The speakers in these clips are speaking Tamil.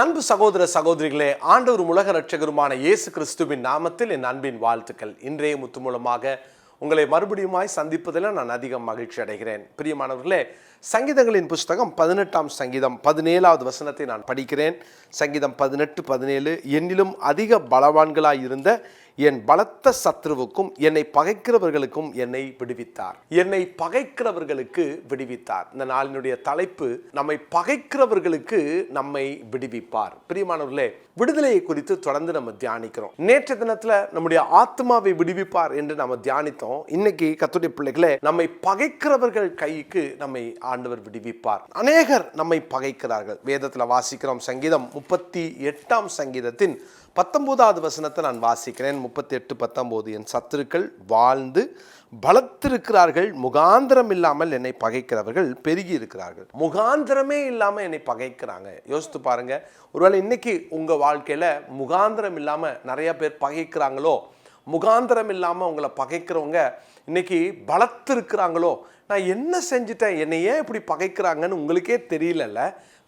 அன்பு சகோதர சகோதரிகளே, ஆண்டவர் உலக இரட்சகருமான இயேசு கிறிஸ்துவின் நாமத்தில் என் அன்பின் வாழ்த்துக்கள். இன்றைய முத்து மூலமாக உங்களை மறுபடியுமாய் சந்திப்பதில் நான் அதிகம் மகிழ்ச்சி அடைகிறேன். பிரியமானவர்களே, சங்கீதங்களின் புஸ்தகம் 18ஆம் சங்கீதம் 17வது வசனத்தை நான் படிக்கிறேன். சங்கீதம் 18:17, என்னிலும் அதிக பலவான்களாய் இருந்த என் பலத்த சத்ருவுக்கும் என்னை பகைக்கிறவர்களுக்கும் என்னை விடுவித்தார். என்னை பகைக்கிறவர்களுக்கு விடுவித்தார். இந்த நாளினுடைய தலைப்பு, நம்மை பகைக்கிறவர்களுக்கு நம்மை விடுவிப்பார். பிரியமானவர்களே, விடுதலையை குறித்து தொடர்ந்து நம்ம தியானிக்கிறோம். நேற்று தினத்துல நம்முடைய ஆத்மாவை விடுவிப்பார் என்று நம்ம தியானித்தோம். இன்னைக்கு கர்த்தருடைய பிள்ளைகளே, நம்மை பகைக்கிறவர்கள் கைக்கு நம்மை ஆண்டவர் விடுவிப்பார். அநேகர் நம்மை பகைக்கிறார்கள். வேதத்துல வாசிக்கிறோம். சங்கீதம் 38ஆம் சங்கீதத்தின் 19வது வசனத்தை நான் வாசிக்கிறேன். 38:19, என் சத்துருக்கள் வாழ்ந்து பலத்திருக்கிறார்கள், முகாந்திரம் இல்லாமல் என்னை பகைக்கிறவர்கள் பெருகி இருக்கிறார்கள். முகாந்திரமே இல்லாம என்னை பகைக்கிறாங்க. யோசித்து பாருங்க, ஒருவேளை இன்னைக்கு உங்க வாழ்க்கையில முகாந்திரம் இல்லாம நிறைய பேர் பகைக்கிறாங்களோ, முகாந்திரம் இல்லாம உங்களை பகைக்கிறவங்க இன்னைக்கு பலத்திருக்கிறாங்களோ, நான் என்ன செஞ்சுட்டேன், என்னை ஏன் இப்படி பகைக்கிறாங்கன்னு உங்களுக்கே தெரியலல்ல.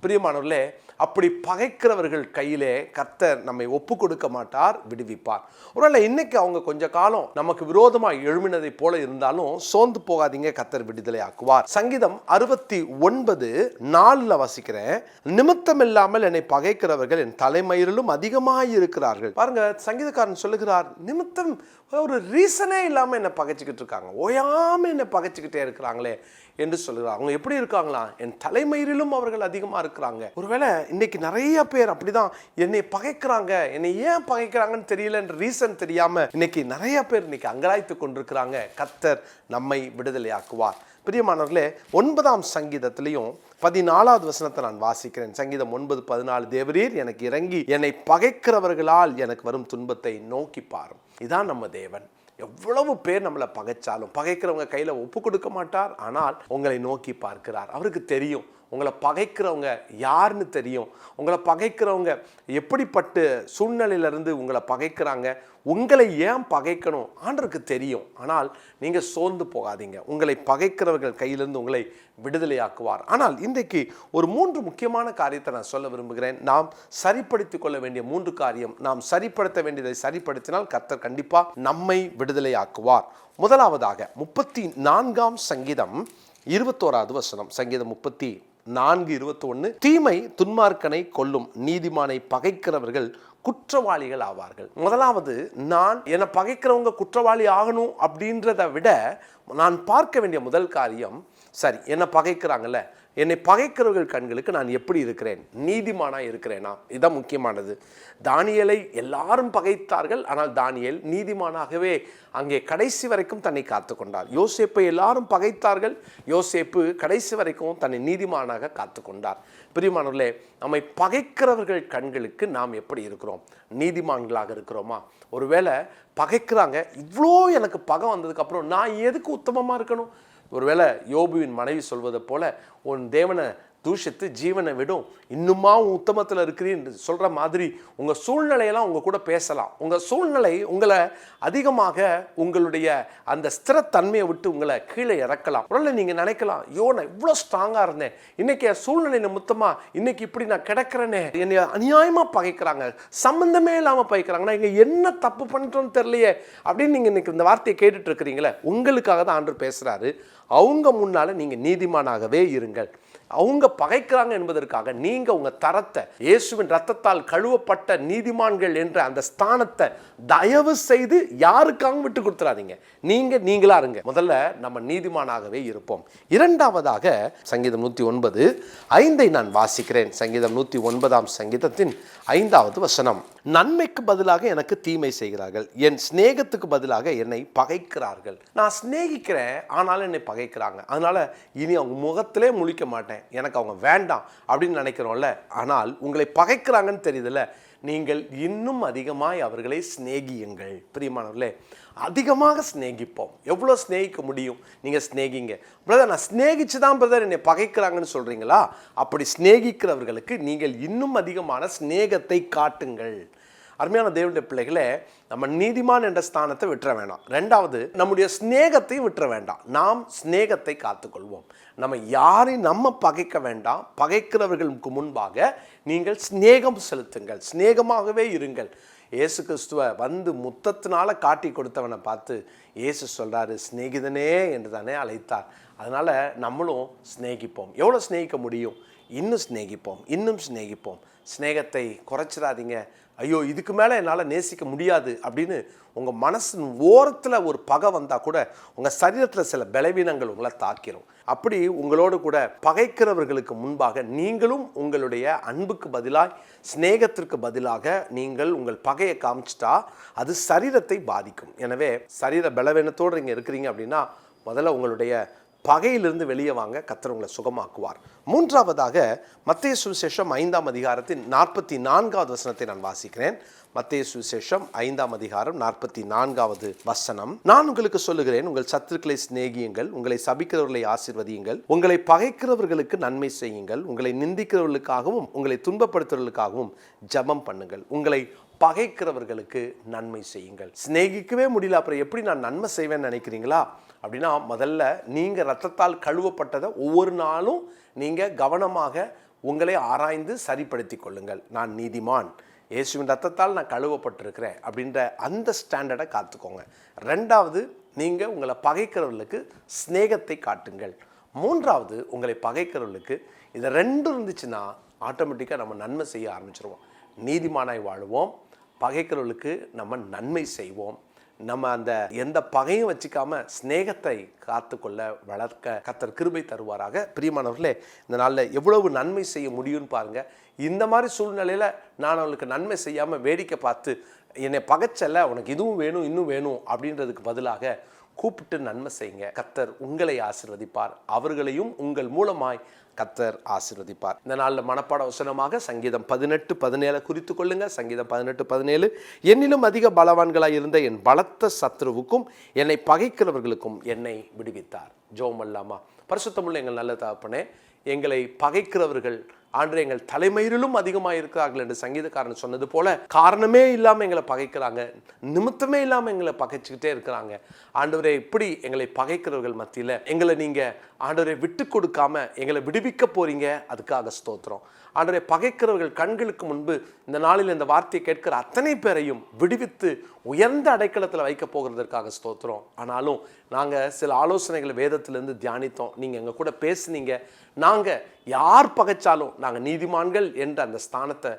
பிரியமானவர்களே, அப்படி பகைக்கிறவர்கள் கையிலே கர்த்தர் நம்மை ஒப்பு கொடுக்க மாட்டார், விடுவிப்பார். ஒருவேளை இன்னைக்கு அவங்க கொஞ்ச காலம் நமக்கு விரோதமாக எழுமினதை போல இருந்தாலும் சோர்ந்து போகாதீங்க, கர்த்தர் விடுதலை ஆக்குவார். சங்கீதம் 69:4 வாசிக்கிறேன். நிமித்தம் இல்லாமல் என்னை பகைக்கிறவர்கள் என் தலைமயிரிலும் அதிகமாக இருக்கிறார்கள். பாருங்க, சங்கீதக்காரன் சொல்லுகிறார், நிமித்தம், ஒரு ரீசனே இல்லாம என்னை பகைச்சிக்கிட்டு இருக்காங்க, ஓயாம என்னை பகைச்சிக்கிட்டே இருக்கிறாங்களே என்று சொல்லுகிறார். அவங்க எப்படி இருக்காங்களா? என் தலைமயிரிலும் அவர்கள் அதிகமாக இருக்கிறாங்க. ஒருவேளை இன்னைக்கு நிறைய பேர் அப்படிதான் என்னை பகைக்கிறாங்க, என்னை ஏன் பகைக்கிறாங்கன்னு தெரியல என்ற ரீசன் தெரியாம இன்னைக்கு நிறைய பேர் இன்னைக்கு அங்கலாய்த்து கொண்டிருக்கிறாங்க. கர்த்தர் நம்மை விடுதலையாக்குவார். பிரியமானவர்களே, 9ஆம் சங்கீதத்திலையும் 14வது வசனத்தை நான் வாசிக்கிறேன். சங்கீதம் 9:14, தேவரீர் எனக்கு இறங்கி என்னை பகைக்கிறவர்களால் எனக்கு வரும் துன்பத்தை நோக்கி பாரும். இதான் நம்ம தேவன். எவ்வளவு பேர் நம்மளை பகைச்சாலும் பகைக்கிறவங்க கையில ஒப்பு கொடுக்க மாட்டார். ஆனால் உங்களை நோக்கி பார்க்கிறார். அவருக்கு தெரியும் உங்களை பகைக்கிறவங்க யாருன்னு தெரியும். உங்களை பகைக்கிறவங்க எப்படிப்பட்ட சூழ்நிலையிலிருந்து உங்களை பகைக்கிறாங்க, உங்களை ஏன் பகைக்கணும் ஆண்டவருக்கு தெரியும். ஆனால் நீங்க சோர்ந்து போகாதீங்க, உங்களை பகைக்கிறவர்கள் கையிலிருந்து உங்களை விடுதலையாக்குவார். ஆனால் இன்றைக்கு ஒரு 3 முக்கியமான காரியத்தை நான் சொல்ல விரும்புகிறேன். நாம் சரிப்படுத்திக் கொள்ள வேண்டிய 3 காரியம். நாம் சரிப்படுத்த வேண்டியதை சரிப்படுத்தினால் கர்த்தர் கண்டிப்பா நம்மை விடுதலையாக்குவார். முதலாவதாக 34ஆம் சங்கீதம் 21வது வசனம். சங்கீதம் 34:21, தீமை துன்மார்க்கனை கொல்லும், நீதிமானை பகைக்கிறவர்கள் குற்றவாளிகள் ஆவார்கள். முதலாவது, நான் என்னை பகைக்கிறவங்க குற்றவாளி ஆகணும் அப்படின்றத விட நான் பார்க்க வேண்டிய முதல் காரியம், சரி என்னை பகைக்கிறாங்கல்ல, என்னை பகைக்கிறவர்கள் கண்களுக்கு நான் எப்படி இருக்கிறேன், நீதிமானா இருக்கிறேனா? இதுதான் முக்கியமானது. தானியேலை எல்லாரும் பகைத்தார்கள், ஆனால் தானியேல் நீதிமானாகவே அங்கே கடைசி வரைக்கும் தன்னை காத்து கொண்டார். யோசேப்பை எல்லாரும் பகைத்தார்கள், யோசேப்பு கடைசி வரைக்கும் தன்னை நீதிமானாக காத்து கொண்டார். பிரியமானவர்களே, நம்மை பகைக்கிறவர்கள் கண்களுக்கு நாம் எப்படி இருக்கிறோம்? நீதிமான்களாக இருக்கிறோமா? ஒருவேளை பகைக்கிறாங்க, இவ்வளோ எனக்கு பகை வந்ததுக்கு அப்புறம் நான் எதுக்கு உத்தமமா இருக்கணும்? ஒருவேளை யோபுவின் மனைவி சொல்வதை போல, உன் தேவனை தூஷித்து ஜீவனை விடும், இன்னுமா உத்தமத்தில் இருக்கிறீன்னு சொல்ற மாதிரி உங்க சூழ்நிலையெல்லாம் உங்க கூட பேசலாம். உங்க சூழ்நிலை உங்களை அதிகமாக உங்களுடைய அந்த ஸ்திரத்தன்மையை விட்டு உங்களை கீழே இறக்கலாம். ஒருவேளை நீங்க நினைக்கலாம், ஐயோ நான் இவ்வளோ ஸ்ட்ராங்கா இருந்தேன், இன்னைக்கு என் சூழ்நிலை நிமித்தமா இன்னைக்கு இப்படி நான் கிடக்கிறேனே, என்னை அநியாயமா பகைக்கிறாங்க, சம்பந்தமே இல்லாம பகைக்கிறாங்க, நான் இங்க என்ன தப்பு பண்ணிட்டோன்னு தெரியலையே அப்படின்னு நீங்க இன்னைக்கு இந்த வார்த்தையை கேட்டுட்டு இருக்கிறீங்களே, உங்களுக்காக தான் ஆண்டவர் பேசுறாரு. அவங்க முன்னால நீங்க நீதிமானாகவே இருங்கள். அவங்க பகைக்கிறாங்க என்பதற்காக நீங்க உங்க தரத்தை, இயேசுவின் ரத்தத்தால் கழுவப்பட்ட நீதிமான்கள் என்ற அந்த ஸ்தானத்தை தயவு செய்து யாருக்காகவும் விட்டு கொடுத்துறாதீங்க. நீங்களா இருங்க. முதல்ல நம்ம நீதிமானாகவே இருப்போம். இரண்டாவதாக சங்கீதம் 109:5 நான் வாசிக்கிறேன். சங்கீதம் 109ஆம் சங்கீதத்தின் 5வது வசனம், நன்மைக்கு பதிலாக எனக்கு தீமை செய்கிறார்கள், என் சிநேகத்துக்கு பதிலாக என்னை பகைக்கிறார்கள். நான் சிநேகிக்கிறேன், ஆனாலும் என்னை பகைக்கிறாங்க, அதனால இனி அவங்க முகத்திலே முழிக்க மாட்டேன், எனக்கு அவங்க வேண்டாம் அப்படின்னு நினைக்கிறோம்ல. ஆனால் உங்களை பகைக்கிறாங்கன்னு தெரியுதுல்ல, நீங்கள் இன்னும் அதிகமாய் அவர்களை சிநேகியுங்கள். பிரியமானவர்களே, அதிகமாக சிநேகிப்போம். எவ்வளோ சிநேகிக்க முடியும்? நீங்கள் சிநேகிங்க. பிரதர், நான் சிநேகிச்சு தான் பிரதர் என்னை பகைக்கிறாங்கன்னு சொல்கிறீங்களா? அப்படி சிநேகிக்கிறவர்களுக்கு நீங்கள் இன்னும் அதிகமான சிநேகத்தை காட்டுங்கள். அருமையான தேவனுடைய பிள்ளைகளே, நம்ம நீதிமான் என்ற ஸ்தானத்தை விட்டுற வேண்டாம். ரெண்டாவது, நம்முடைய ஸ்நேகத்தையும் விட்டுற வேண்டாம். நாம் ஸ்நேகத்தை காத்துக்கொள்வோம். நம்ம யாரையும் நம்ம பகைக்க வேண்டாம். பகைக்கிறவர்களுக்கு முன்பாக நீங்கள் ஸ்நேகம் செலுத்துங்கள், ஸ்நேகமாகவே இருங்கள். இயேசு கிறிஸ்துவ வந்து முத்தத்தினால காட்டி கொடுத்தவனை பார்த்து இயேசு சொல்றாரு, சிநேகிதனே என்று தானே அழைத்தார். அதனால நம்மளும் சிநேகிப்போம். எவ்வளோ சிநேகிக்க முடியும்? இன்னும் சிநேகிப்போம், இன்னும் சிநேகிப்போம். ஸ்நேகத்தை குறைச்சிடாதீங்க. ஐயோ, இதுக்கு மேலே என்னால் நேசிக்க முடியாது அப்படின்னு உங்கள் மனசின் ஓரத்தில் ஒரு பகை வந்தால் கூட உங்கள் சரீரத்தில் சில பலவீனங்கள் உங்களை தாக்கிரும். அப்படி உங்களோடு கூட பகைக்கிறவர்களுக்கு முன்பாக நீங்களும் உங்களுடைய அன்புக்கு பதிலாக, ஸ்நேகத்திற்கு பதிலாக நீங்கள் உங்கள் பகையை காமிச்சிட்டா அது சரீரத்தை பாதிக்கும். எனவே சரீர பலவீனத்தோடு நீங்கள் இருக்கிறீங்க அப்படின்னா முதல்ல உங்களுடைய பகையிலிருந்து வெளியே வாங்க, கர்த்தர் உங்களை சுகமாக்குவார். மூன்றாவதாக மத்தேயு சுவிசேஷம் 5ஆம் அதிகாரத்தின் 44வது வசனத்தை நான் வாசிக்கிறேன். மத்தேயு சுவிசேஷம் 5ஆம் அதிகாரம் 44வது வசனம். நான் உங்களுக்கு சொல்லுகிறேன், உங்கள் சத்துருக்களை சிநேகியுங்கள், உங்களை சபிக்கிறவர்களை ஆசீர்வதியுங்கள், உங்களை பகைக்கிறவர்களுக்கு நன்மை செய்யுங்கள், உங்களை நிந்திக்கிறவர்களுக்காகவும் உங்களை துன்பப்படுத்துவர்களுக்காகவும் ஜெபம் பண்ணுங்கள். உங்களை பகைக்கிறவர்களுக்கு நன்மை செய்யுங்கள். சிநேகிக்கவே முடியல, அப்புறம் எப்படி நான் நன்மை செய்வேன்னு நினைக்கிறீங்களா? அப்படின்னா முதல்ல நீங்கள் இரத்தத்தால் கழுவப்பட்டதை ஒவ்வொரு நாளும் நீங்கள் கவனமாக உங்களை ஆராய்ந்து சரிப்படுத்தி கொள்ளுங்கள். நான் நீதிமான், இயேசுவின் இரத்தத்தால் நான் கழுவப்பட்டிருக்கிறேன் அப்படின்ற அந்த ஸ்டாண்டர்டை காத்துக்கோங்க. ரெண்டாவது, நீங்கள் உங்களை பகைக்கிறவர்களுக்கு ஸ்நேகத்தை காட்டுங்கள். மூன்றாவது, உங்களை பகைக்கிறவர்களுக்கு இது ரெண்டும் இருந்துச்சுன்னா ஆட்டோமேட்டிக்காக நம்ம நன்மை செய்ய ஆரம்பிச்சிருவோம். நீதிமானாய் வாழுவோம், பகைக்கிறவர்களுக்கு நம்ம நன்மை செய்வோம். நம்ம அந்த எந்த பகையும் வச்சுக்காம ஸ்நேகத்தை காத்துக்கொள்ள வளர்க்க கர்த்தர் கிருபை தருவாராக. பிரியமானவர்களே, இந்த நாளில் எவ்வளவு நன்மை செய்ய முடியும்னு பாருங்க. இந்த மாதிரி சூழ்நிலையில் நான் அவளுக்கு நன்மை செய்யாமல் வேடிக்கை பார்த்து என்னை பகைச்சல, உனக்கு இதுவும் வேணும் இன்னும் வேணும் அப்படின்றதுக்கு பதிலாக கூப்பிட்டு நன்மை செய்யுங்க. கர்த்தர் உங்களை ஆசீர்வதிப்பார், அவர்களையும் உங்கள் மூலமாய் கர்த்தர் ஆசீர்வதிப்பார். இந்த நாளில் மனப்பாட வசனமாக சங்கீதம் 18:17 குறித்து கொள்ளுங்க. சங்கீதம் 18:17, என்னிலும் அதிக பலவான்களாய் இருந்த என் பலத்த சத்ருவுக்கும் என்னை பகைக்கிறவர்களுக்கும் என்னை விடுவித்தார். ஜெபம் பண்ணலாமா? பரிசுத்தமுள்ள எங்கள் நல்ல தகப்பனே, எங்களை பகைக்கிறவர்கள் ஆண்டவரே எங்கள் தலைமயிரிலும் அதிகமாக இருக்கிறார்கள் என்று சங்கீதக்காரன் சொன்னது போல காரணமே இல்லாமல் எங்களை பகைக்கிறாங்க, நிமித்தமே இல்லாமல் எங்களை பகைச்சிக்கிட்டே இருக்கிறாங்க. ஆண்டவரே, இப்படி எங்களை பகைக்கிறவர்கள் மத்தியில் எங்களை நீங்கள் ஆண்டவரை விட்டு கொடுக்காம எங்களை விடுவிக்க போறீங்க, அதுக்காக ஸ்தோத்திரம். ஆண்டவரை, பகைக்கிறவர்கள் கண்களுக்கு முன்பு இந்த நாளில் இந்த வார்த்தையை கேட்கிற அத்தனை பேரையும் விடுவித்து உயர்ந்த அடைக்கலத்தில் வைக்க போகிறதற்காக ஸ்தோத்திரம். ஆனாலும் நாங்கள் சில ஆலோசனைகளை வேதத்திலிருந்து தியானித்தோம், நீங்கள் எங்கள் கூட பேசுனீங்க. நாங்கள் யார் பகைச்சாலும் நாங்கள் நீதிமான்கள் என்ற அந்த ஸ்தானத்தை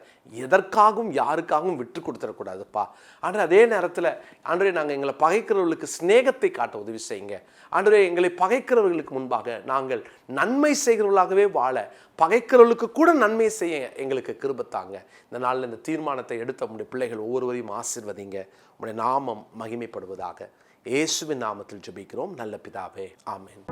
எதற்காகவும் யாருக்காகவும் விட்டு கொடுத்துடக்கூடாதுப்பா. ஆண்டவரே, அதே நேரத்தில் ஆண்டவரே, நாங்கள் எங்களை பகைக்கிறவர்களுக்கு ஸ்நேகத்தை காட்ட உதவி செய்யுங்க. ஆண்டவரே, எங்களை பகைக்கிறவர்களுக்கு முன்பாக நாங்கள் நன்மை செய்கிறவர்களாகவே வாழ, பகைக்கிறவர்களுக்கு கூட நன்மை செய்ய எங்களுக்கு கிருபைத்தாங்க. இந்த நாளில் இந்த தீர்மானத்தை எடுத்த உங்களுடைய பிள்ளைகள் ஒவ்வொருவரையும் ஆசீர்வதிங்க. உங்களுடைய நாமம் மகிமைப்படுவதாக. இயேசுவின் நாமத்தில் ஜெபிக்கிறோம் நல்ல பிதாவே, ஆமென்.